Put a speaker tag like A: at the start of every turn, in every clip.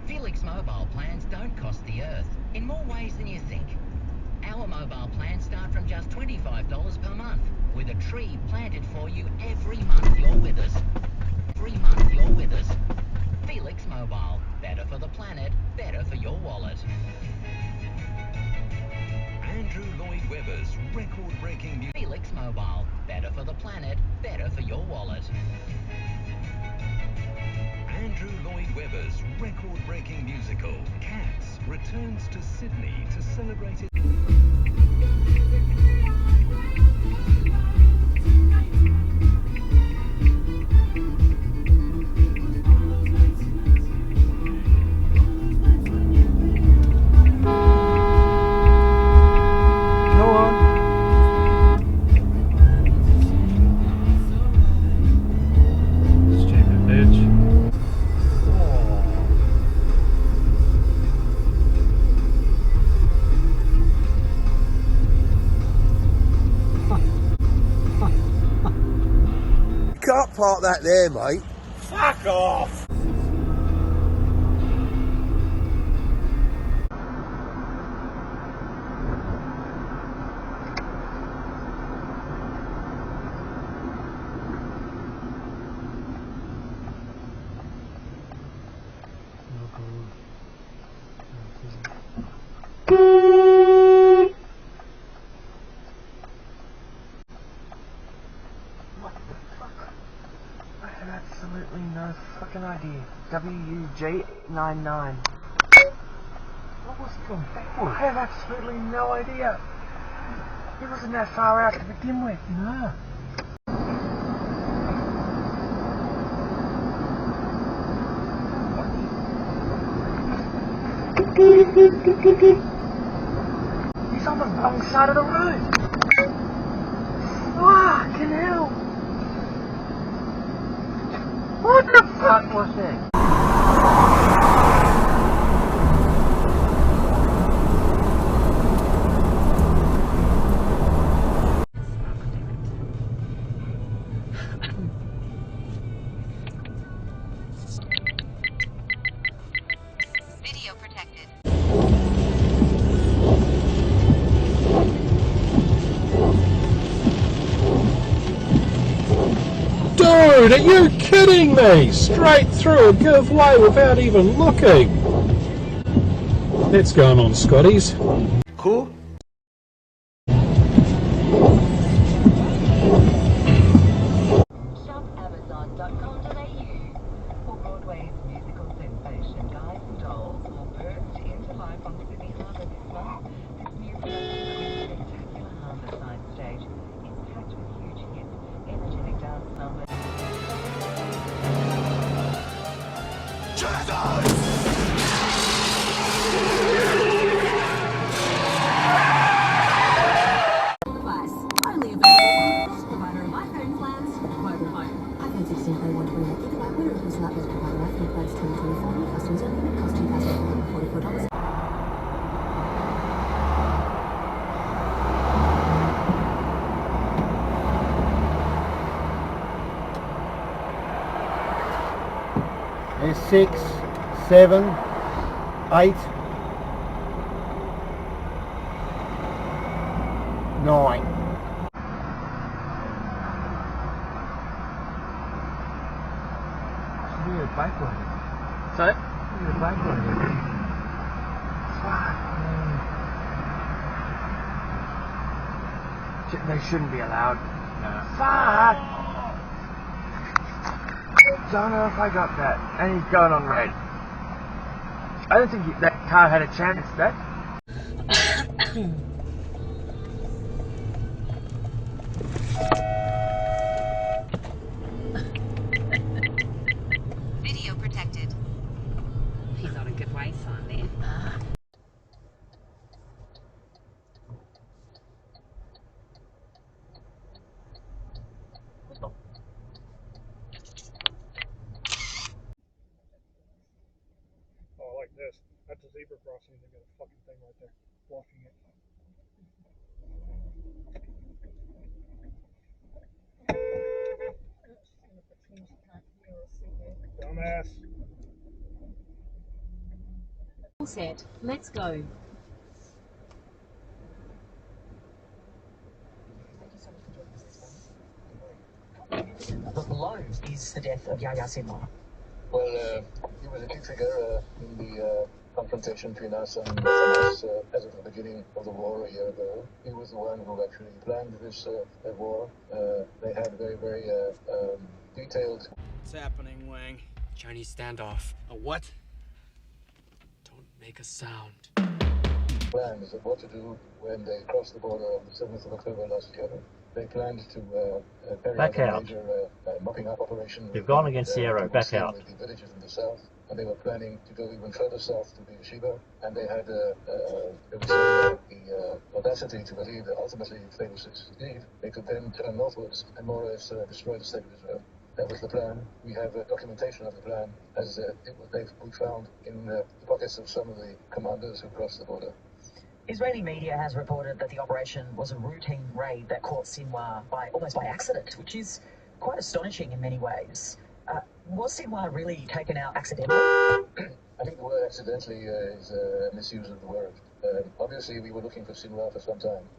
A: Felix mobile plans don't cost the earth in more ways than you think. Our mobile plans start from just $25 per month, with a tree planted for you every month you're with us. Every month you're with us. Felix Mobile. Better for the planet, better for your wallet.
B: Andrew Lloyd Webber's record-breaking music.
A: Felix Mobile. Better for the planet, better for your wallet.
B: Andrew Lloyd Webber's record-breaking musical, Cats, returns to Sydney to celebrate it.
C: Can't park that there, mate.
D: Fuck off!
E: Absolutely no fucking idea. WUG99. What was it going backward? I have absolutely no idea. It wasn't that far out to begin with. No. He's on the wrong side of the road. Fucking hell. What the fuck was that?
F: Video protected.
G: Dude, are you kidding me? Straight through a give way without even looking. That's going on, Scotties.
C: Cool.
A: ShopAmazon.com.au for Broadway's musical sensation Guys and Dolls will burst into life on Sydney Harbour this month. This new production of its spectacular harbour side stage is packed with huge hits, energetic dance numbers.
H: Only available from provider of iPhone plans, Vodafone. iPhone 16 Pro 128 GB winner includes an updated provider iPhone plans 2024 new customs only cost $2,444.
I: There's 6, 7, 8, 9.
E: Weird backward.
D: Sorry?
E: Weird backward. Fuck, man. They shouldn't be allowed.
D: No.
E: Fuck! Don't know if I got that. And he's going on red. I don't think that car had a chance, that.
F: Video protected.
H: He's on a good way, son, then.
J: Oh, like this. That's a zebra crossing. They got a fucking thing right there blocking it.
H: Set. Let's go.
J: But below is the death of Yahya Sinwar.
K: Well, he was a key figure in the confrontation between us and Hamas as of the beginning of the war a year ago. He was the one who actually planned this war. They had very, very detailed...
D: What's happening, Wang?
L: Chinese standoff. A what? Don't make a sound.
K: plans of what to do when they crossed the border on the 7th of October last year. They planned to carry
M: back
K: out a
M: out.
K: major mopping up operation.
M: You've gone against Sierra, back out.
K: With the villages in the south, and they were planning to go even further south to Beersheba, and they had the audacity to believe that ultimately, if they would succeed, they could then turn northwards and more or less destroy the state of Israel. That was the plan. We have documentation of the plan, as we found in the pockets of some of the commanders who crossed the border.
J: Israeli media has reported that the operation was a routine raid that caught Sinwar almost by accident, which is quite astonishing in many ways. Was Sinwar really taken out accidentally?
K: I think the word accidentally is a misuse of the word. Obviously, we were looking for Sinwar for some time.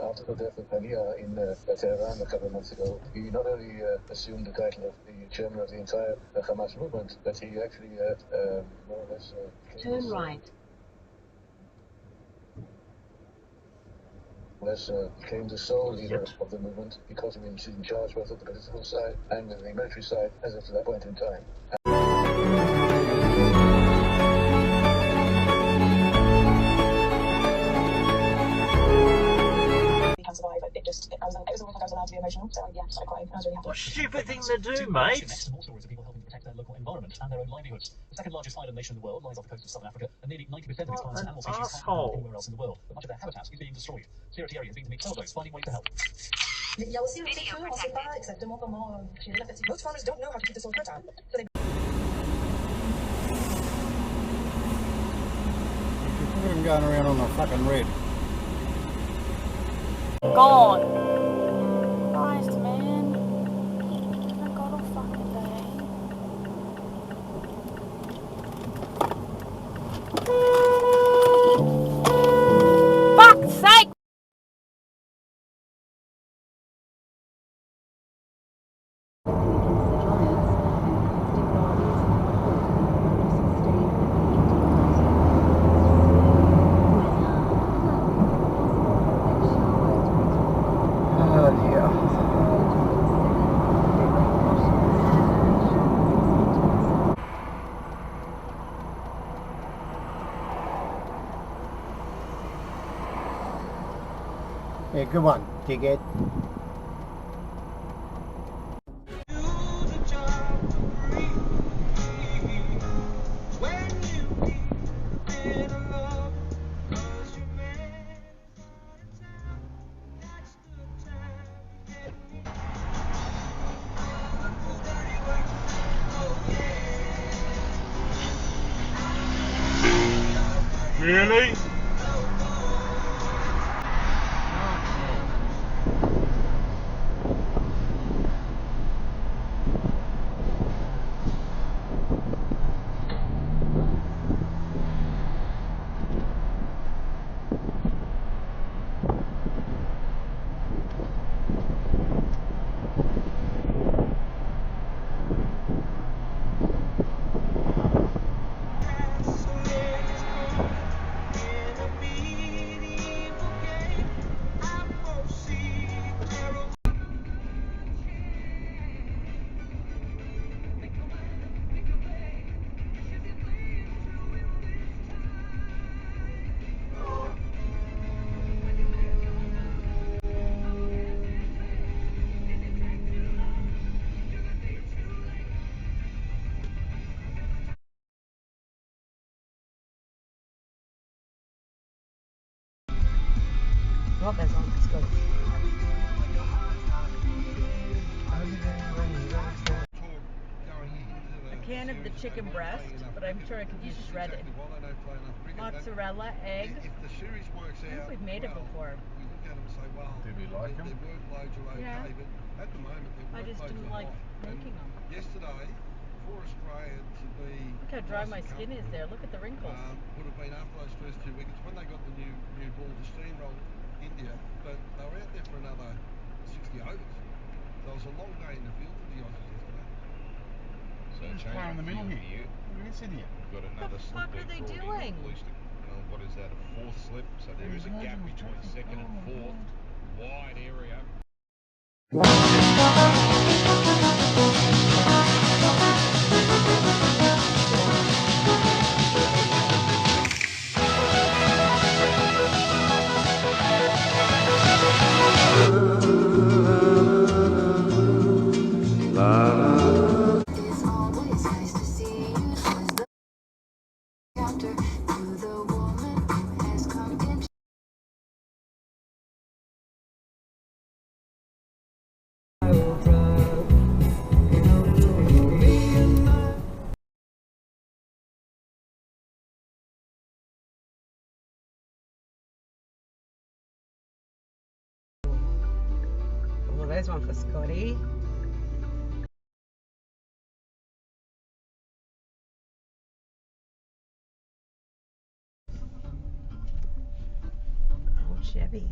K: After the death of Hania in Tehran a couple of months ago, he not only assumed the title of the chairman of the entire Hamas movement, but he actually more or less...
H: Turn right.
K: Became the sole leader of the movement because he was in charge both of the political side and with the military side as of that point in time.
M: What stupid thing to do, mate?
L: Environment and their own livelihoods. The second largest island nation in the world lies off the coast of Southern Africa, and nearly 90% of its plants and animal species can't live anywhere else in the world. But much of their habitat is being destroyed. Security areas being to meet some of those, finding ways to help.
N: Il y a aussi un petit peu, on ne sait pas exactement comment gérer la fertilité. Most farmers don't know how to keep the soil fertile. So they...
I: Look at him going around on the fucking red.
O: Gone. Christ, man. I got a fucking day. Fuck's sake!
I: Yeah, good one, dickhead.
G: Really?
H: What there's on, let's go.
P: A can of the chicken breast, but I'm sure I could use shredded. Mozzarella, eggs.
Q: If the series works
P: I think
Q: out,
P: we've made it before.
Q: we look at them and say, well,
G: Did we like them?
Q: their workloads are okay,
P: Yeah.
Q: but at the moment their
P: I just
Q: workloads
P: didn't
Q: are
P: like
Q: high.
P: making them.
Q: Yesterday, for Australia to be...
P: Look how dry my skin is there. Look at the wrinkles.
Q: Would have been after those first 2 wickets when they got the new ball to steamroll India, but they were out there for another 60 overs. So it was a long day in the field for the Aussies yesterday.
R: So change in the middle here. Look at this idiot. We've got another slip
P: What are they doing?
R: At least what is that, a fourth slip? So there is a gap between second and fourth. Wide area.
S: Well, there's one for Scotty. Old Chevy.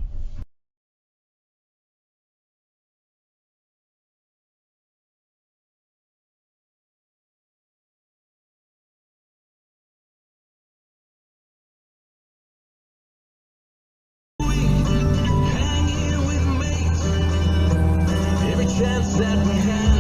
B: Every chance that we had.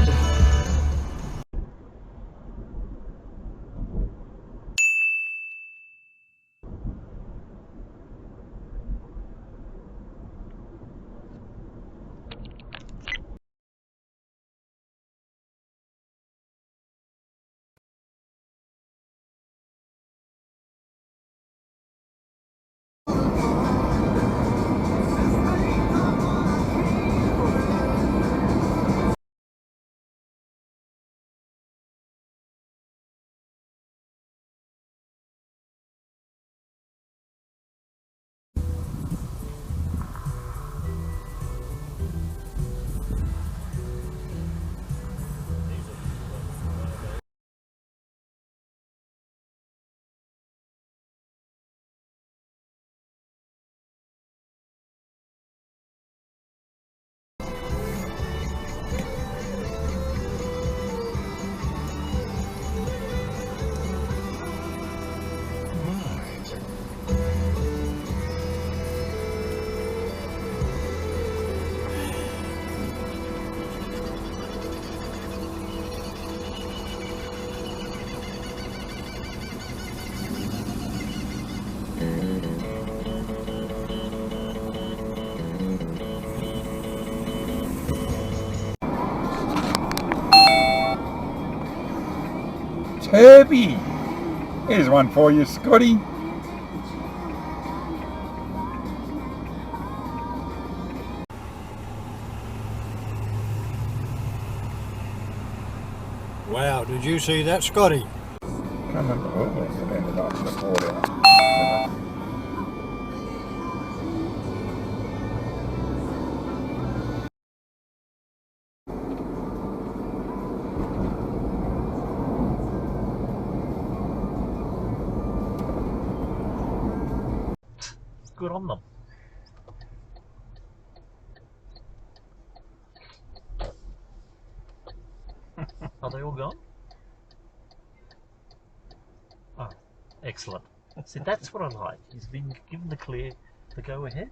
I: Herbie! Here's one for you, Scotty.
T: Wow, did you see that, Scotty?
I: Come on, oh, it ended up in the water.
M: Good on them. Are they all gone? Oh, excellent. See, that's what I like. He's been given the go ahead.